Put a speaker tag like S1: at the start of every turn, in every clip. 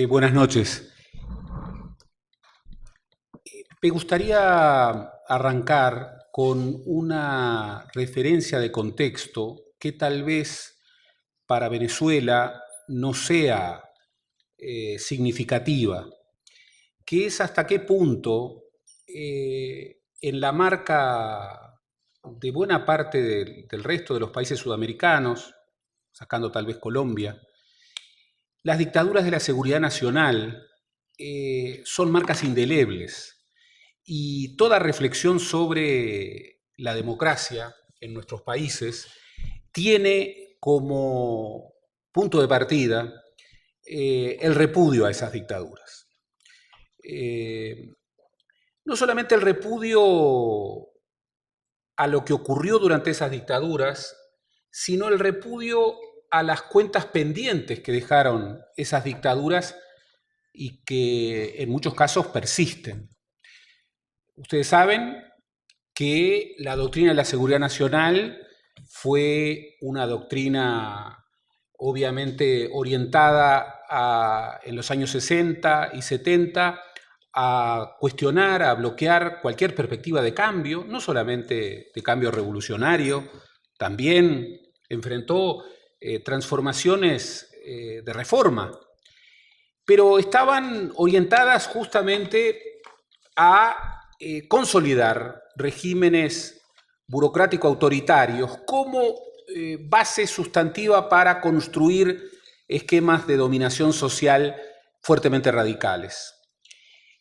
S1: Buenas noches. Me gustaría arrancar con una referencia de contexto que tal vez para Venezuela no sea significativa, que es hasta qué punto en la marca de buena parte del resto de los países sudamericanos, sacando tal vez Colombia, las dictaduras de la seguridad nacional son marcas indelebles y toda reflexión sobre la democracia en nuestros países tiene como punto de partida el repudio a esas dictaduras. No solamente el repudio a lo que ocurrió durante esas dictaduras, sino el repudio a las cuentas pendientes que dejaron esas dictaduras y que en muchos casos persisten. Ustedes saben que la doctrina de la seguridad nacional fue una doctrina obviamente orientada en los años 60 y 70 a cuestionar, a bloquear cualquier perspectiva de cambio, no solamente de cambio revolucionario, también enfrentó transformaciones de reforma, pero estaban orientadas justamente a consolidar regímenes burocrático-autoritarios como base sustantiva para construir esquemas de dominación social fuertemente radicales.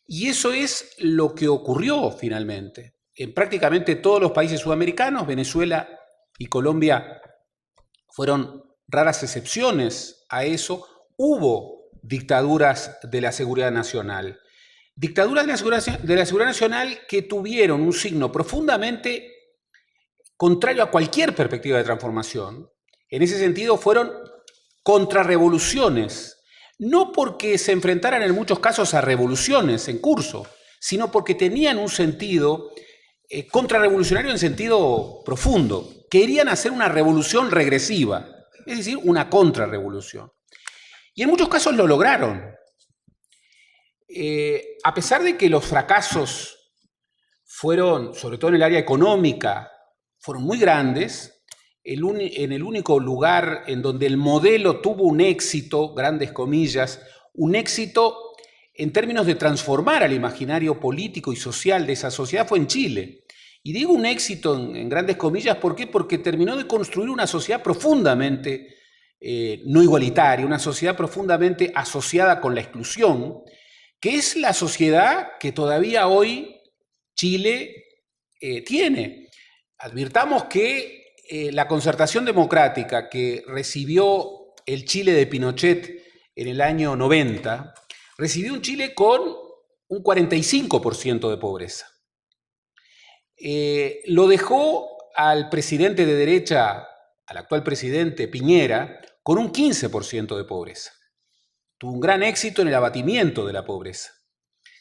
S1: Y eso es lo que ocurrió finalmente. En prácticamente todos los países sudamericanos, Venezuela y Colombia fueron raras excepciones a eso, hubo dictaduras de la seguridad nacional. Dictaduras de la seguridad nacional que tuvieron un signo profundamente contrario a cualquier perspectiva de transformación. En ese sentido fueron contrarrevoluciones, no porque se enfrentaran en muchos casos a revoluciones en curso, sino porque tenían un sentido contrarrevolucionario en sentido profundo. Querían hacer una revolución regresiva, es decir, una contrarrevolución. Y en muchos casos lo lograron. A pesar de que los fracasos fueron, sobre todo en el área económica, fueron muy grandes, en el único lugar en donde el modelo tuvo un éxito, grandes comillas, un éxito en términos de transformar al imaginario político y social de esa sociedad fue en Chile. Y digo un éxito en grandes comillas, ¿por qué? Porque terminó de construir una sociedad profundamente no igualitaria, una sociedad profundamente asociada con la exclusión, que es la sociedad que todavía hoy Chile tiene. Advirtamos que la concertación democrática que recibió el Chile de Pinochet en el año 90, recibió un Chile con un 45% de pobreza. Lo dejó al presidente de derecha, al actual presidente Piñera, con un 15% de pobreza. Tuvo un gran éxito en el abatimiento de la pobreza.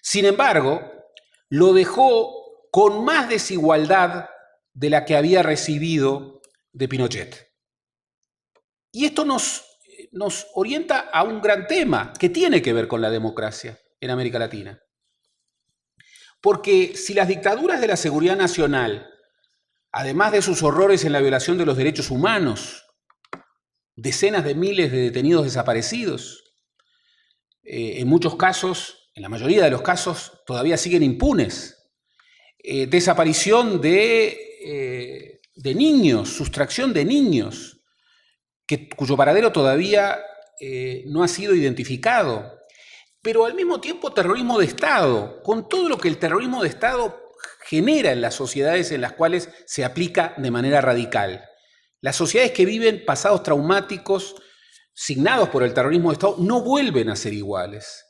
S1: Sin embargo, lo dejó con más desigualdad de la que había recibido de Pinochet. Y esto nos orienta a un gran tema que tiene que ver con la democracia en América Latina. Porque si las dictaduras de la seguridad nacional, además de sus horrores en la violación de los derechos humanos, decenas de miles de detenidos desaparecidos, en muchos casos, en la mayoría de los casos, todavía siguen impunes, desaparición de niños, sustracción de niños, cuyo paradero todavía no ha sido identificado, pero al mismo tiempo terrorismo de Estado, con todo lo que el terrorismo de Estado genera en las sociedades en las cuales se aplica de manera radical. Las sociedades que viven pasados traumáticos signados por el terrorismo de Estado no vuelven a ser iguales.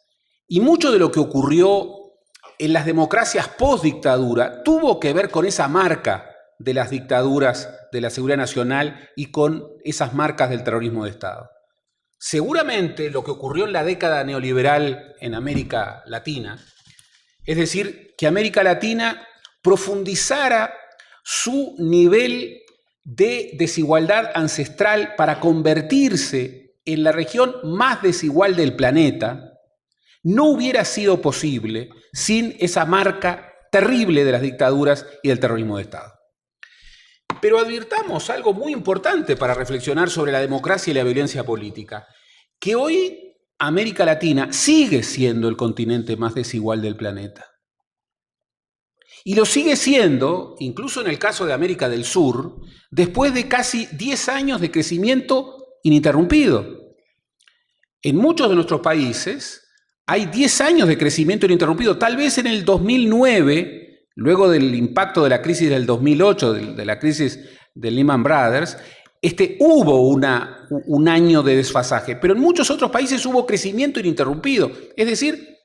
S1: Y mucho de lo que ocurrió en las democracias post-dictadura tuvo que ver con esa marca de las dictaduras de la seguridad nacional y con esas marcas del terrorismo de Estado. Seguramente lo que ocurrió en la década neoliberal en América Latina Es decir, que América Latina profundizara su nivel de desigualdad ancestral para convertirse en la región más desigual del planeta, no hubiera sido posible sin esa marca terrible de las dictaduras y del terrorismo de Estado. Pero advirtamos algo muy importante para reflexionar sobre la democracia y la violencia política, que hoy América Latina sigue siendo el continente más desigual del planeta. Y lo sigue siendo, incluso en el caso de América del Sur, después de casi 10 años de crecimiento ininterrumpido. En muchos de nuestros países hay 10 años de crecimiento ininterrumpido. Tal vez en el 2009, luego del impacto de la crisis del 2008, de la crisis de Lehman Brothers, hubo un año de desfasaje, pero en muchos otros países hubo crecimiento ininterrumpido. Es decir,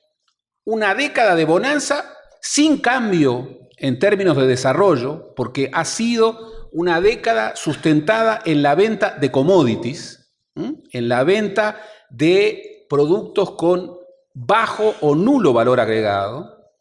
S1: una década de bonanza sin cambio en términos de desarrollo, porque ha sido una década sustentada en la venta de commodities, en la venta de productos con bajo o nulo valor agregado,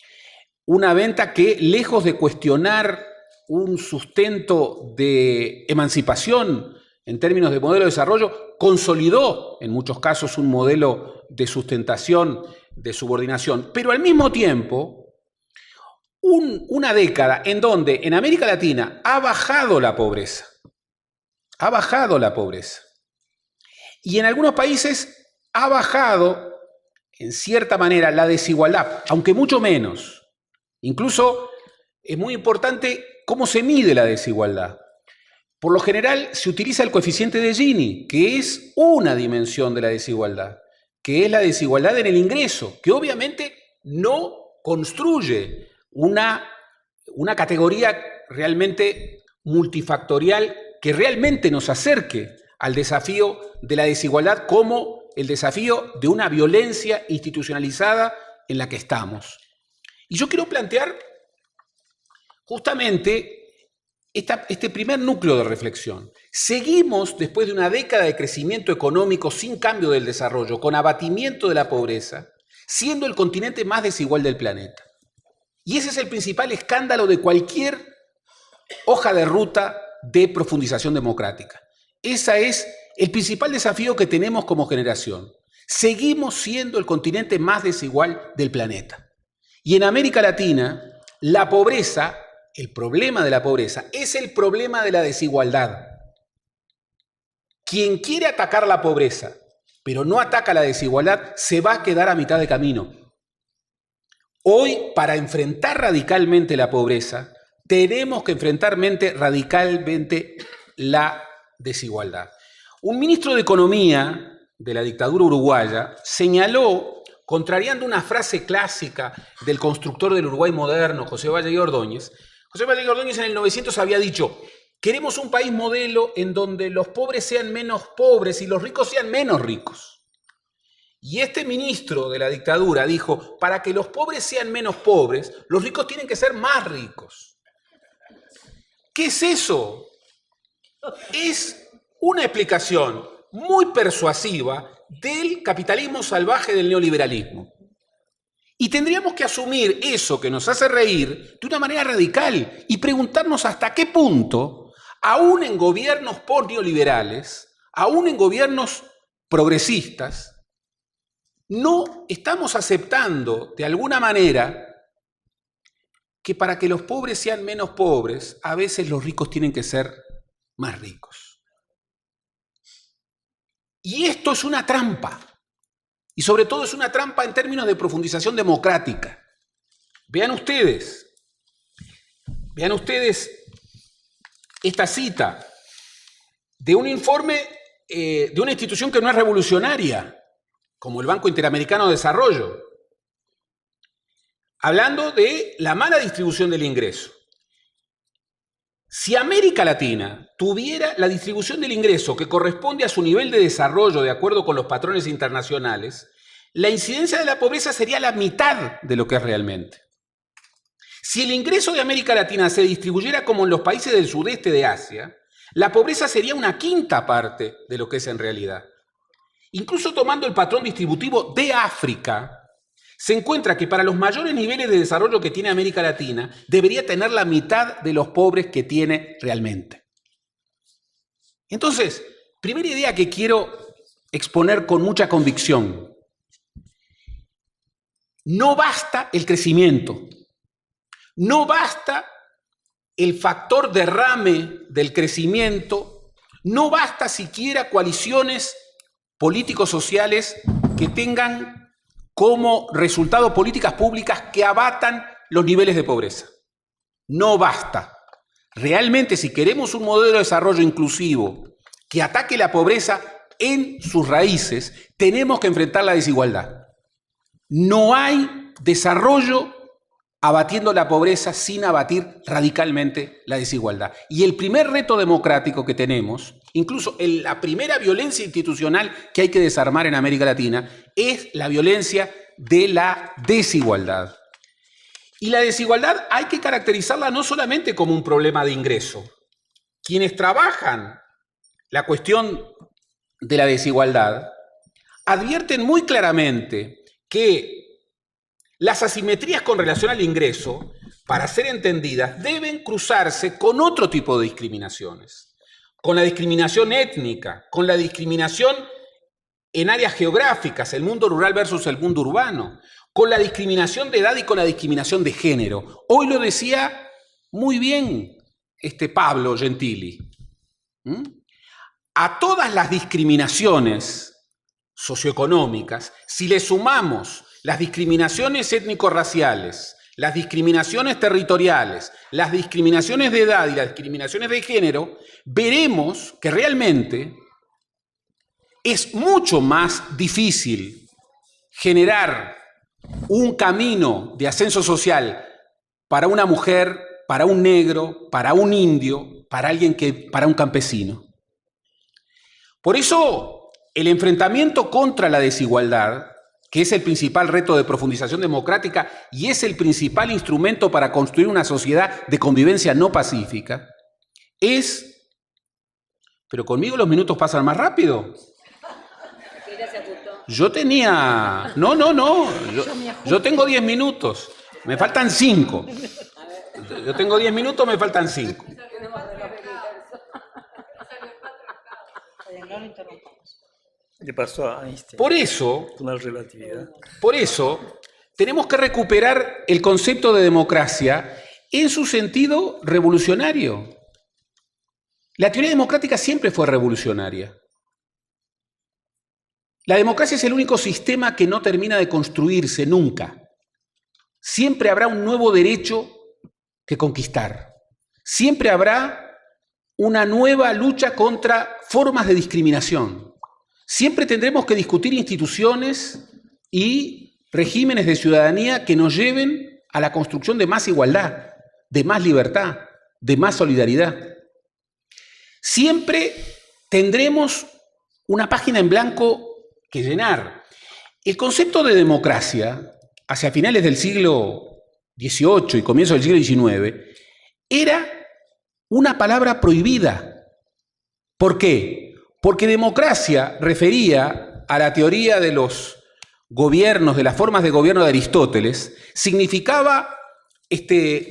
S1: una venta que, lejos de cuestionar un sustento de emancipación en términos de modelo de desarrollo, consolidó en muchos casos un modelo de sustentación, de subordinación, pero al mismo tiempo una década en donde en América Latina ha bajado la pobreza. Ha bajado la pobreza. Y en algunos países ha bajado, en cierta manera, la desigualdad, aunque mucho menos. Incluso es muy importante cómo se mide la desigualdad. Por lo general se utiliza el coeficiente de Gini, que es una dimensión de la desigualdad, que es la desigualdad en el ingreso, que obviamente no construye una categoría realmente multifactorial que realmente nos acerque al desafío de la desigualdad como el desafío de una violencia institucionalizada en la que estamos. Y yo quiero plantear justamente este primer núcleo de reflexión. Seguimos, después de una década de crecimiento económico sin cambio del desarrollo, con abatimiento de la pobreza, siendo el continente más desigual del planeta. Y ese es el principal escándalo de cualquier hoja de ruta de profundización democrática. Ese es el principal desafío que tenemos como generación. Seguimos siendo el continente más desigual del planeta. Y en América Latina, la pobreza, el problema de la pobreza, es el problema de la desigualdad. Quien quiere atacar la pobreza, pero no ataca la desigualdad, se va a quedar a mitad de camino. Hoy, para enfrentar radicalmente la pobreza, tenemos que enfrentar radicalmente la desigualdad. Un ministro de Economía de la dictadura uruguaya señaló, contrariando una frase clásica del constructor del Uruguay moderno, José Valle y Ordóñez. José Valle y Ordóñez en el 900 había dicho: queremos un país modelo en donde los pobres sean menos pobres y los ricos sean menos ricos. Y este ministro de la dictadura dijo: para que los pobres sean menos pobres, los ricos tienen que ser más ricos. ¿Qué es eso? Es una explicación muy persuasiva del capitalismo salvaje del neoliberalismo. Y tendríamos que asumir eso que nos hace reír de una manera radical y preguntarnos hasta qué punto, aún en gobiernos post-neoliberales, aún en gobiernos progresistas, no estamos aceptando de alguna manera que para que los pobres sean menos pobres, a veces los ricos tienen que ser más ricos. Y esto es una trampa. Y sobre todo es una trampa en términos de profundización democrática. Vean ustedes esta cita de un informe de una institución que no es revolucionaria, como el Banco Interamericano de Desarrollo, hablando de la mala distribución del ingreso. Si América Latina tuviera la distribución del ingreso que corresponde a su nivel de desarrollo de acuerdo con los patrones internacionales, la incidencia de la pobreza sería la mitad de lo que es realmente. Si el ingreso de América Latina se distribuyera como en los países del sudeste de Asia, la pobreza sería una quinta parte de lo que es en realidad. Incluso tomando el patrón distributivo de África, se encuentra que para los mayores niveles de desarrollo que tiene América Latina, debería tener la mitad de los pobres que tiene realmente. Entonces, primera idea que quiero exponer con mucha convicción. No basta el crecimiento, no basta el factor derrame del crecimiento, no basta siquiera coaliciones políticos sociales que tengan como resultado políticas públicas que abatan los niveles de pobreza. No basta. Realmente, si queremos un modelo de desarrollo inclusivo que ataque la pobreza en sus raíces, tenemos que enfrentar la desigualdad. No hay desarrollo abatiendo la pobreza sin abatir radicalmente la desigualdad. Y el primer reto democrático que tenemos, incluso la primera violencia institucional que hay que desarmar en América Latina, es la violencia de la desigualdad. Y la desigualdad hay que caracterizarla no solamente como un problema de ingreso. Quienes trabajan la cuestión de la desigualdad advierten muy claramente que las asimetrías con relación al ingreso, para ser entendidas, deben cruzarse con otro tipo de discriminaciones, con la discriminación étnica, con la discriminación en áreas geográficas, el mundo rural versus el mundo urbano, con la discriminación de edad y con la discriminación de género. Hoy lo decía muy bien Pablo Gentili. A todas las discriminaciones socioeconómicas, si le sumamos las discriminaciones étnico-raciales, las discriminaciones territoriales, las discriminaciones de edad y las discriminaciones de género, veremos que realmente es mucho más difícil generar un camino de ascenso social para una mujer, para un negro, para un indio, para un campesino. Por eso, el enfrentamiento contra la desigualdad, que es el principal reto de profundización democrática y es el principal instrumento para construir una sociedad de convivencia no pacífica, es... ¿Pero conmigo los minutos pasan más rápido? Yo tenía... No. Yo tengo 10 minutos. Me faltan 5. Yo tengo 10 minutos, me faltan 5.
S2: Le pasó a Einstein.
S1: Por eso,
S2: una relatividad.
S1: Por eso, tenemos que recuperar el concepto de democracia en su sentido revolucionario. La teoría democrática siempre fue revolucionaria. La democracia es el único sistema que no termina de construirse nunca. Siempre habrá un nuevo derecho que conquistar. Siempre habrá una nueva lucha contra formas de discriminación. Siempre tendremos que discutir instituciones y regímenes de ciudadanía que nos lleven a la construcción de más igualdad, de más libertad, de más solidaridad. Siempre tendremos una página en blanco que llenar. El concepto de democracia, hacia finales del siglo XVIII y comienzo del siglo XIX, era una palabra prohibida. ¿Por qué? Porque democracia refería a la teoría de los gobiernos, de las formas de gobierno de Aristóteles, significaba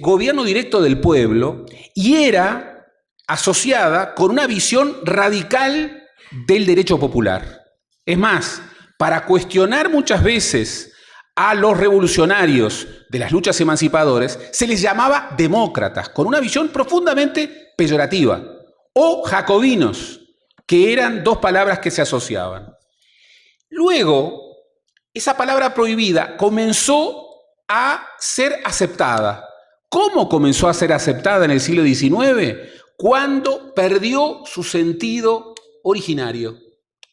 S1: gobierno directo del pueblo y era asociada con una visión radical del derecho popular. Es más, para cuestionar muchas veces a los revolucionarios de las luchas emancipadoras, se les llamaba demócratas, con una visión profundamente peyorativa, o jacobinos, que eran dos palabras que se asociaban. Luego, esa palabra prohibida comenzó a ser aceptada. ¿Cómo comenzó a ser aceptada en el siglo XIX? Cuando perdió su sentido originario,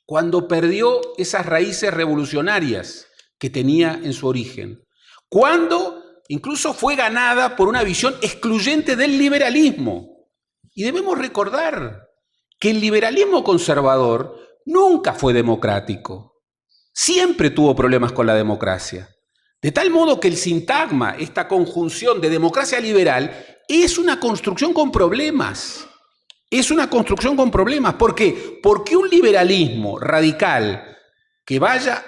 S1: cuando perdió esas raíces revolucionarias que tenía en su origen, cuando incluso fue ganada por una visión excluyente del liberalismo. Y debemos recordar que el liberalismo conservador nunca fue democrático, siempre tuvo problemas con la democracia. De tal modo que el sintagma, esta conjunción de democracia liberal, es una construcción con problemas. Es una construcción con problemas. ¿Por qué? Porque un liberalismo radical que vaya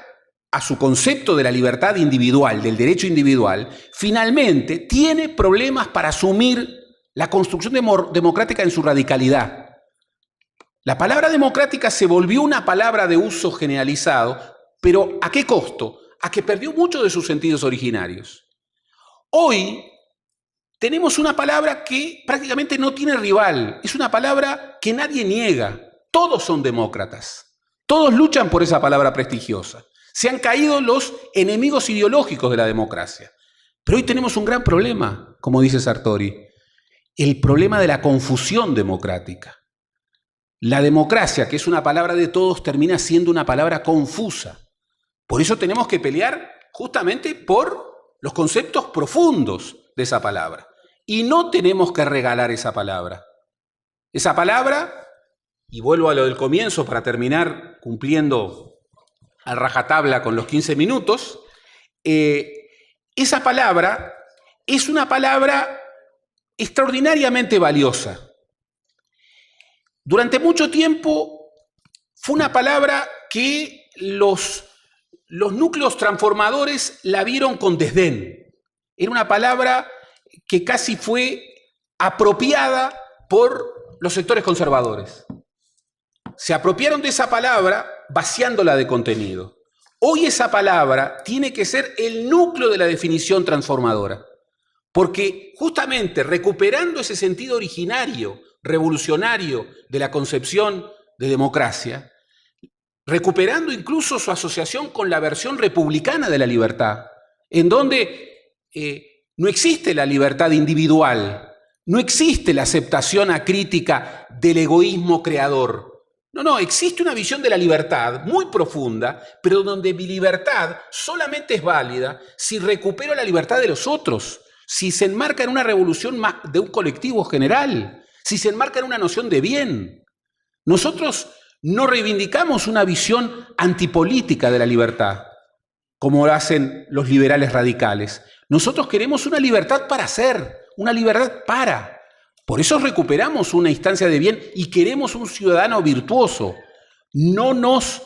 S1: a su concepto de la libertad individual, del derecho individual, finalmente tiene problemas para asumir la construcción democrática en su radicalidad. La palabra democrática se volvió una palabra de uso generalizado, pero ¿a qué costo? A que perdió muchos de sus sentidos originarios. Hoy tenemos una palabra que prácticamente no tiene rival, es una palabra que nadie niega. Todos son demócratas, todos luchan por esa palabra prestigiosa. Se han caído los enemigos ideológicos de la democracia. Pero hoy tenemos un gran problema, como dice Sartori, el problema de la confusión democrática. La democracia, que es una palabra de todos, termina siendo una palabra confusa. Por eso tenemos que pelear justamente por los conceptos profundos de esa palabra. Y no tenemos que regalar esa palabra. Esa palabra, y vuelvo a lo del comienzo para terminar cumpliendo a rajatabla con los 15 minutos, esa palabra es una palabra extraordinariamente valiosa. Durante mucho tiempo fue una palabra que los núcleos transformadores la vieron con desdén. Era una palabra que casi fue apropiada por los sectores conservadores. Se apropiaron de esa palabra vaciándola de contenido. Hoy esa palabra tiene que ser el núcleo de la definición transformadora, porque justamente recuperando ese sentido originario, revolucionario de la concepción de democracia, recuperando incluso su asociación con la versión republicana de la libertad, en donde no existe la libertad individual, no existe la aceptación acrítica del egoísmo creador. No, existe una visión de la libertad muy profunda, pero donde mi libertad solamente es válida si recupero la libertad de los otros, si se enmarca en una revolución de un colectivo general, si se enmarca en una noción de bien. Nosotros no reivindicamos una visión antipolítica de la libertad, como lo hacen los liberales radicales. Nosotros queremos una libertad para ser, una libertad para. Por eso recuperamos una instancia de bien y queremos un ciudadano virtuoso. No nos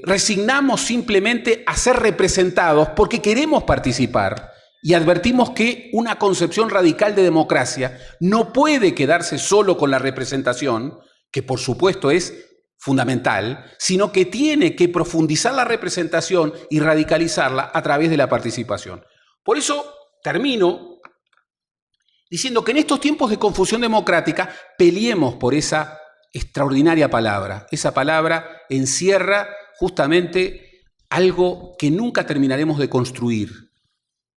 S1: resignamos simplemente a ser representados porque queremos participar y advertimos que una concepción radical de democracia no puede quedarse solo con la representación, que por supuesto es fundamental, sino que tiene que profundizar la representación y radicalizarla a través de la participación. Por eso termino diciendo que en estos tiempos de confusión democrática peleemos por esa extraordinaria palabra. Esa palabra encierra justamente algo que nunca terminaremos de construir.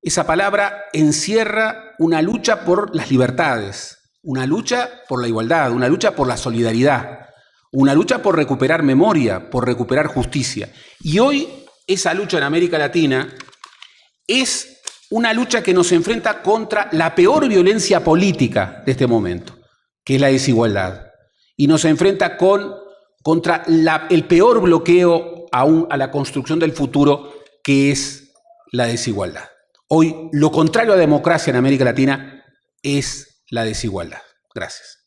S1: Esa palabra encierra una lucha por las libertades, una lucha por la igualdad, una lucha por la solidaridad, una lucha por recuperar memoria, por recuperar justicia. Y hoy esa lucha en América Latina es una lucha que nos enfrenta contra la peor violencia política de este momento, que es la desigualdad. Y nos enfrenta contra el peor bloqueo aún a la construcción del futuro, que es la desigualdad. Hoy lo contrario a la democracia en América Latina es la desigualdad. Gracias.